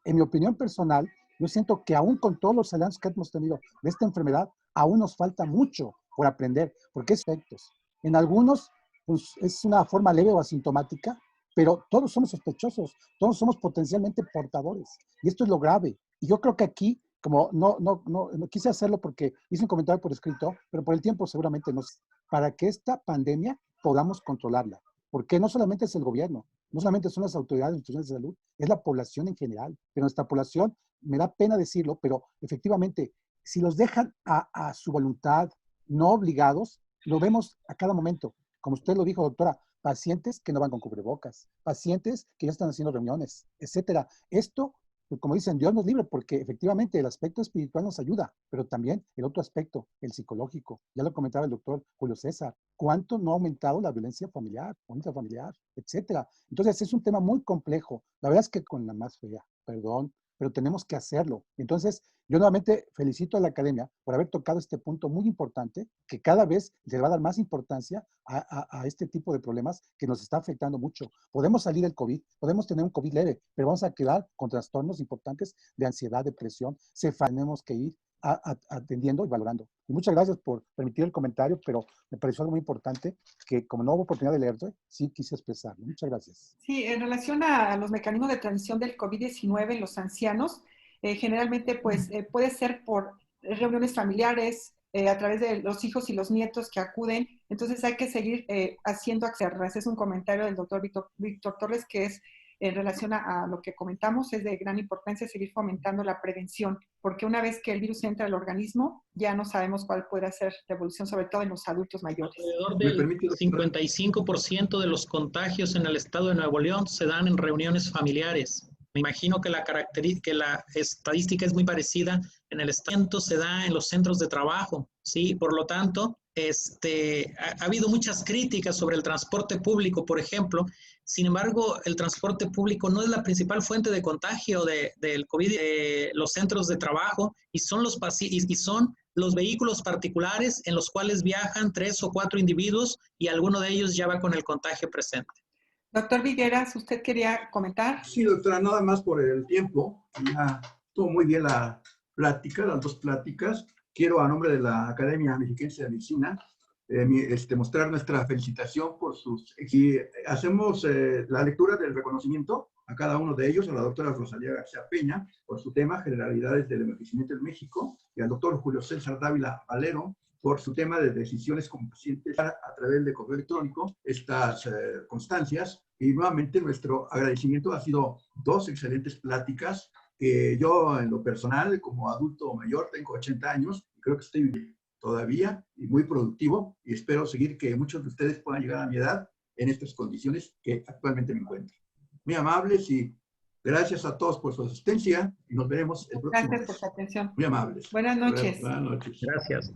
En mi opinión personal, yo siento que aún con todos los avances que hemos tenido de esta enfermedad, aún nos falta mucho por aprender, porque es efectos. En algunos, pues, es una forma leve o asintomática, pero todos somos sospechosos, todos somos potencialmente portadores. Y esto es lo grave. Y yo creo que aquí, como no quise hacerlo porque hice un comentario por escrito, pero por el tiempo seguramente no. Para que esta pandemia podamos controlarla. Porque no solamente es el gobierno, no solamente son las autoridades, instituciones de salud, es la población en general. Pero nuestra población, me da pena decirlo, pero efectivamente, si los dejan a su voluntad, no obligados, lo vemos a cada momento. Como usted lo dijo, doctora, pacientes que no van con cubrebocas, pacientes que ya están haciendo reuniones, etcétera. Esto, como dicen, Dios nos libre, porque efectivamente el aspecto espiritual nos ayuda, pero también el otro aspecto, el psicológico. Ya lo comentaba el doctor Julio César. ¿Cuánto no ha aumentado la violencia familiar, intrafamiliar, etcétera? Entonces es un tema muy complejo. La verdad es que con la más fea, perdón, pero tenemos que hacerlo. Entonces, yo nuevamente felicito a la academia por haber tocado este punto muy importante, que cada vez le va a dar más importancia a este tipo de problemas que nos está afectando mucho. Podemos salir del COVID, podemos tener un COVID leve, pero vamos a quedar con trastornos importantes de ansiedad, depresión. Tenemos que ir atendiendo y valorando. Y muchas gracias por permitir el comentario, pero me pareció algo muy importante que, como no hubo oportunidad de leerlo, sí quise expresarlo. Muchas gracias. Sí, en relación a los mecanismos de transmisión del COVID-19 en los ancianos, generalmente pues puede ser por reuniones familiares, a través de los hijos y los nietos que acuden. Entonces hay que seguir haciendo acciones. Es un comentario del doctor Víctor Torres que es en relación a lo que comentamos, es de gran importancia seguir fomentando la prevención, porque una vez que el virus entra al organismo, ya no sabemos cuál puede ser la evolución, sobre todo en los adultos mayores. Alrededor del 55% de los contagios en el estado de Nuevo León se dan en reuniones familiares. Me imagino que la estadística es muy parecida en el estado, se da en los centros de trabajo, ¿sí? Por lo tanto, ha habido muchas críticas sobre el transporte público, por ejemplo. Sin embargo, el transporte público no es la principal fuente de contagio del COVID, los centros de trabajo, y son los vehículos particulares en los cuales viajan 3 o 4 individuos y alguno de ellos ya va con el contagio presente. Doctor Vigueras, ¿usted quería comentar? Sí, doctora, nada más por el tiempo. Estuvo muy bien la plática, las dos pláticas. Quiero, a nombre de la Academia Mexiquense de Medicina, mostrar nuestra felicitación por sus... Y hacemos la lectura del reconocimiento a cada uno de ellos, a la doctora Rosalía García Peña, por su tema, Generalidades del Envejecimiento en México, y al doctor Julio César Dávila Valero, por su tema de decisiones con pacientes a través de correo electrónico, estas constancias. Y nuevamente nuestro agradecimiento. Ha sido dos excelentes pláticas. Yo, en lo personal, como adulto mayor, tengo 80 años, y creo que estoy todavía y muy productivo, y espero seguir que muchos de ustedes puedan llegar a mi edad en estas condiciones que actualmente me encuentro. Muy amables y gracias a todos por su asistencia, y nos veremos el próximo mes. Gracias por su atención. Muy amables. Buenas noches. Buenas noches. Gracias.